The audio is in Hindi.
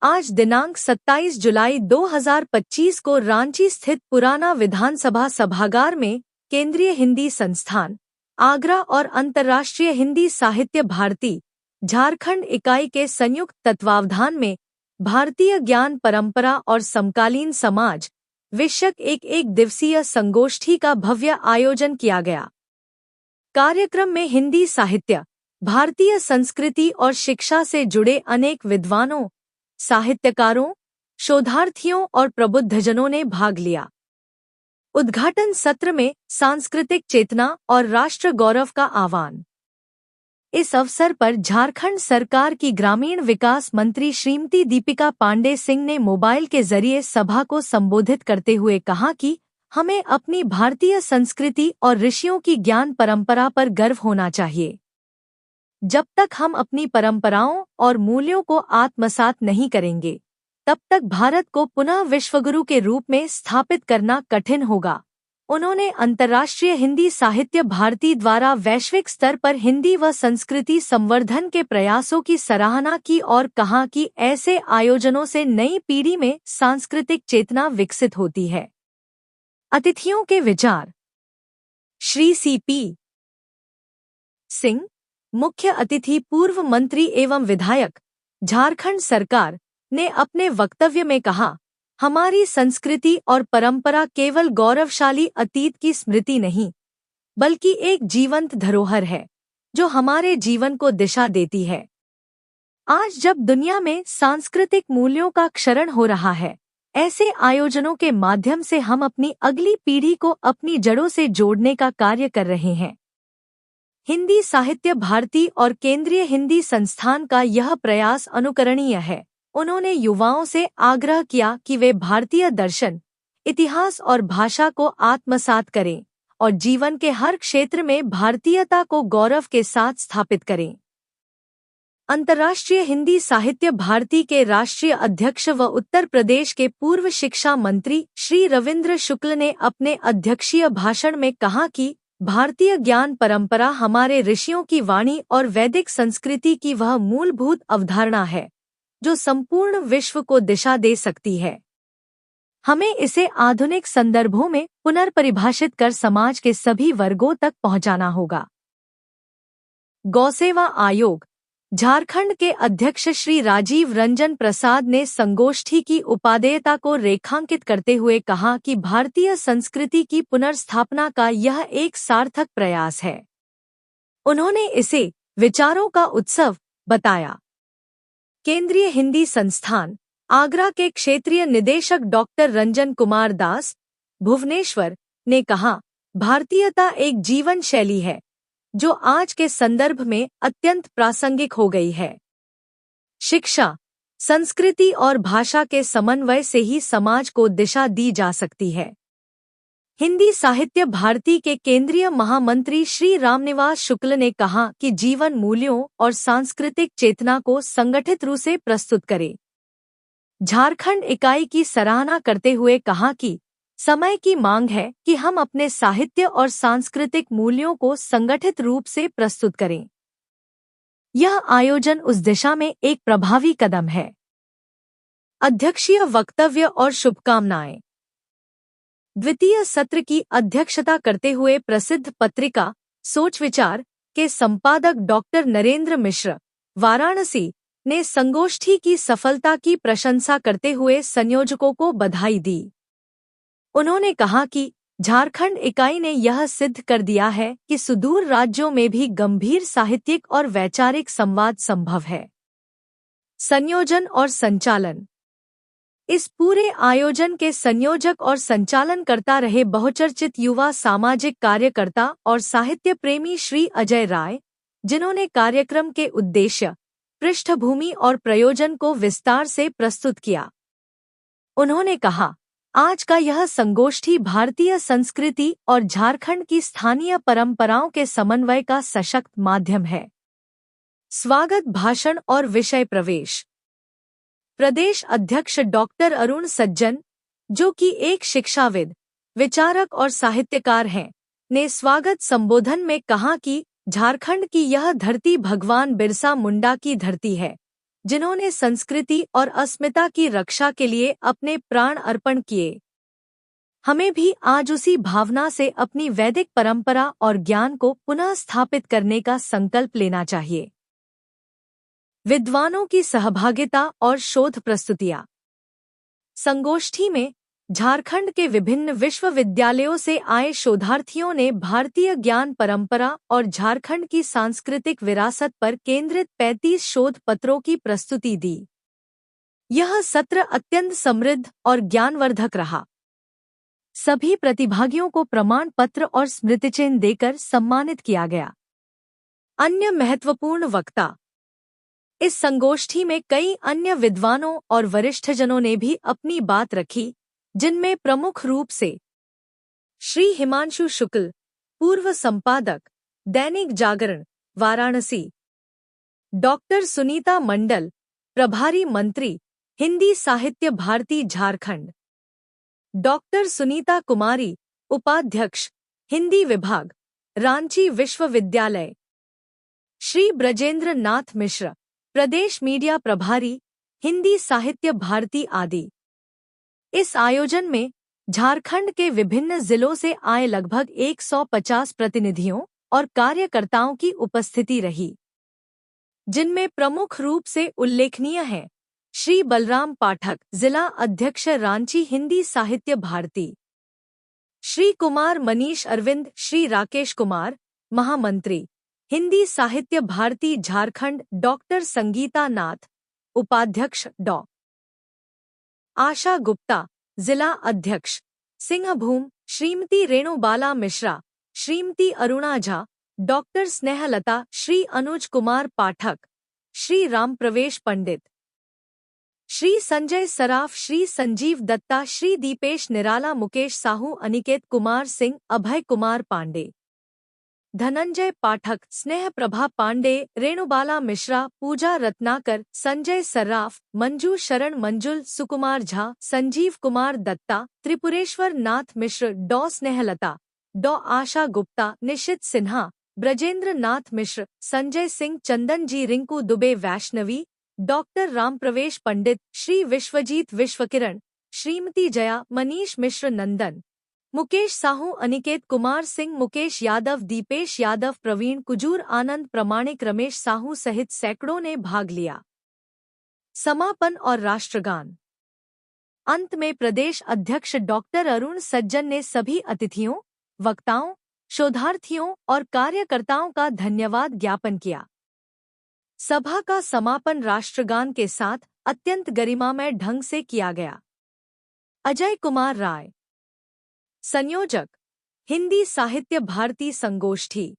आज दिनांक 27 जुलाई 2025 को रांची स्थित पुराना विधानसभा सभागार में केंद्रीय हिंदी संस्थान, आगरा और अंतर्राष्ट्रीय हिंदी साहित्य भारती, झारखंड इकाई के संयुक्त तत्वावधान में भारतीय ज्ञान परंपरा और समकालीन समाज विषयक एक दिवसीय संगोष्ठी का भव्य आयोजन किया गया। कार्यक्रम में हिंदी साहित्य, भारतीय संस्कृति और शिक्षा से जुड़े अनेक विद्वानों, साहित्यकारों, शोधार्थियों और प्रबुद्धजनों ने भाग लिया। उद्घाटन सत्र में सांस्कृतिक चेतना और राष्ट्र गौरव का आह्वान। इस अवसर पर झारखंड सरकार की ग्रामीण विकास मंत्री श्रीमती दीपिका पांडे सिंह ने मोबाइल के जरिए सभा को संबोधित करते हुए कहा कि हमें अपनी भारतीय संस्कृति और ऋषियों की ज्ञान परंपरा पर गर्व होना चाहिए। जब तक हम अपनी परंपराओं और मूल्यों को आत्मसात नहीं करेंगे, तब तक भारत को पुनः विश्वगुरु के रूप में स्थापित करना कठिन होगा। उन्होंने अंतर्राष्ट्रीय हिंदी साहित्य भारती द्वारा वैश्विक स्तर पर हिंदी व संस्कृति संवर्धन के प्रयासों की सराहना की और कहा कि ऐसे आयोजनों से नई पीढ़ी में सांस्कृतिक चेतना विकसित होती है। अतिथियों के विचार। श्री सी.पी. सिंह, मुख्य अतिथि पूर्व मंत्री एवं विधायक, झारखंड सरकार, ने अपने वक्तव्य में कहा, हमारी संस्कृति और परंपरा केवल गौरवशाली अतीत की स्मृति नहीं, बल्कि एक जीवंत धरोहर है, जो हमारे जीवन को दिशा देती है। आज जब दुनिया में सांस्कृतिक मूल्यों का क्षरण हो रहा है, ऐसे आयोजनों के माध्यम से हम अपनी अगली पीढ़ी को अपनी जड़ों से जोड़ने का कार्य कर रहे हैं। हिंदी साहित्य भारती और केंद्रीय हिंदी संस्थान का यह प्रयास अनुकरणीय है। उन्होंने युवाओं से आग्रह किया कि वे भारतीय दर्शन, इतिहास और भाषा को आत्मसात करें और जीवन के हर क्षेत्र में भारतीयता को गौरव के साथ स्थापित करें। अंतर्राष्ट्रीय हिंदी साहित्य भारती के राष्ट्रीय अध्यक्ष व उत्तर प्रदेश के पूर्व शिक्षा मंत्री श्री रविंद्र शुक्ल ने अपने अध्यक्षीय भाषण में कहा कि भारतीय ज्ञान परंपरा हमारे ऋषियों की वाणी और वैदिक संस्कृति की वह मूलभूत अवधारणा है, जो संपूर्ण विश्व को दिशा दे सकती है। हमें इसे आधुनिक संदर्भों में पुनर्परिभाषित कर समाज के सभी वर्गों तक पहुंचाना होगा। गौसेवा आयोग, झारखंड के अध्यक्ष श्री राजीव रंजन प्रसाद ने संगोष्ठी की उपादेयता को रेखांकित करते हुए कहा कि भारतीय संस्कृति की पुनर्स्थापना का यह एक सार्थक प्रयास है। उन्होंने इसे विचारों का उत्सव बताया। केंद्रीय हिंदी संस्थान, आगरा के क्षेत्रीय निदेशक डॉक्टर रंजन कुमार दास, भुवनेश्वर, ने कहा, भारतीयता एक जीवन शैली है, जो आज के संदर्भ में अत्यंत प्रासंगिक हो गई है। शिक्षा, संस्कृति और भाषा के समन्वय से ही समाज को दिशा दी जा सकती है। हिंदी साहित्य भारती के केंद्रीय महामंत्री श्री रामनिवास शुक्ल ने कहा कि जीवन मूल्यों और सांस्कृतिक चेतना को संगठित रूप से प्रस्तुत करे। झारखंड इकाई की सराहना करते हुए कहा कि समय की मांग है कि हम अपने साहित्य और सांस्कृतिक मूल्यों को संगठित रूप से प्रस्तुत करें। यह आयोजन उस दिशा में एक प्रभावी कदम है। अध्यक्षीय वक्तव्य और शुभकामनाएं। द्वितीय सत्र की अध्यक्षता करते हुए प्रसिद्ध पत्रिका सोच विचार के संपादक डॉक्टर नरेंद्र मिश्र, वाराणसी, ने संगोष्ठी की सफलता की प्रशंसा करते हुए संयोजकों को बधाई दी। उन्होंने कहा कि झारखंड इकाई ने यह सिद्ध कर दिया है कि सुदूर राज्यों में भी गंभीर साहित्यिक और वैचारिक संवाद संभव है। संयोजन और संचालन। इस पूरे आयोजन के संयोजक और संचालनकर्ता रहे बहुचर्चित युवा सामाजिक कार्यकर्ता और साहित्य प्रेमी श्री अजय राय, जिन्होंने कार्यक्रम के उद्देश्य, पृष्ठभूमि और प्रयोजन को विस्तार से प्रस्तुत किया। उन्होंने कहा, आज का यह संगोष्ठी भारतीय संस्कृति और झारखंड की स्थानीय परंपराओं के समन्वय का सशक्त माध्यम है। स्वागत भाषण और विषय प्रवेश। प्रदेश अध्यक्ष डॉक्टर अरुण सज्जन, जो कि एक शिक्षाविद, विचारक और साहित्यकार हैं, ने स्वागत संबोधन में कहा कि झारखंड की यह धरती भगवान बिरसा मुंडा की धरती है, जिन्होंने संस्कृति और अस्मिता की रक्षा के लिए अपने प्राण अर्पण किए। हमें भी आज उसी भावना से अपनी वैदिक परंपरा और ज्ञान को पुनः स्थापित करने का संकल्प लेना चाहिए। विद्वानों की सहभागिता और शोध प्रस्तुतियां। संगोष्ठी में झारखंड के विभिन्न विश्वविद्यालयों से आए शोधार्थियों ने भारतीय ज्ञान परंपरा और झारखंड की सांस्कृतिक विरासत पर केंद्रित 35 शोध पत्रों की प्रस्तुति दी। यह सत्र अत्यंत समृद्ध और ज्ञानवर्धक रहा। सभी प्रतिभागियों को प्रमाण पत्र और स्मृतिचिन्ह देकर सम्मानित किया गया। अन्य महत्वपूर्ण वक्ता। इस संगोष्ठी में कई अन्य विद्वानों और वरिष्ठजनों ने भी अपनी बात रखी, जिनमें प्रमुख रूप से श्री हिमांशु शुक्ल, पूर्व संपादक, दैनिक जागरण, वाराणसी, डॉक्टर सुनीता मंडल, प्रभारी मंत्री, हिंदी साहित्य भारती झारखंड, डॉक्टर सुनीता कुमारी, उपाध्यक्ष, हिंदी विभाग, रांची विश्वविद्यालय, श्री ब्रजेंद्र नाथ मिश्र, प्रदेश मीडिया प्रभारी, हिंदी साहित्य भारती आदि। इस आयोजन में झारखंड के विभिन्न जिलों से आए लगभग 150 प्रतिनिधियों और कार्यकर्ताओं की उपस्थिति रही, जिनमें प्रमुख रूप से उल्लेखनीय हैं श्री बलराम पाठक, जिला अध्यक्ष, रांची हिंदी साहित्य भारती, श्री कुमार मनीष अरविंद, श्री राकेश कुमार, महामंत्री, हिंदी साहित्य भारती झारखंड, डॉक्टर संगीता नाथ, उपाध्यक्ष, डॉ. आशा गुप्ता, जिला अध्यक्ष, सिंहभूम, श्रीमती रेणुबाला मिश्रा, श्रीमती अरुणा झा, डॉक्टर स्नेहलता, श्री अनुज कुमार पाठक, श्री राम प्रवेश पंडित, श्री संजय सराफ, श्री संजीव दत्ता, श्री दीपेश निराला, मुकेश साहू, अनिकेत कुमार सिंह, अभय कुमार पांडे, धनंजय पाठक, स्नेह प्रभा पांडे, रेणुबाला मिश्रा, पूजा रत्नाकर, संजय सर्राफ, मंजू शरण मंजुल, सुकुमार झा, संजीव कुमार दत्ता, त्रिपुरेश्वर नाथ मिश्र, डॉ स्नेहलता, डॉ आशा गुप्ता, निशित सिन्हा, ब्रजेंद्र नाथ मिश्र, संजय सिंह, चंदन जी, रिंकू दुबे, वैष्णवी, डॉक्टर राम प्रवेश पंडित, श्री विश्वजीत विश्वकिरण, श्रीमती जया, मनीष मिश्र, नंदन, मुकेश साहू, अनिकेत कुमार सिंह, मुकेश यादव, दीपेश यादव, प्रवीण कुजूर, आनंद प्रमाणिक, रमेश साहू सहित सैकड़ों ने भाग लिया। समापन और राष्ट्रगान। अंत में प्रदेश अध्यक्ष डॉक्टर अरुण सज्जन ने सभी अतिथियों, वक्ताओं, शोधार्थियों और कार्यकर्ताओं का धन्यवाद ज्ञापन किया। सभा का समापन राष्ट्रगान के साथ अत्यंत गरिमामय ढंग से किया गया। अजय कुमार राय, संयोजक, हिंदी साहित्य भारती संगोष्ठी।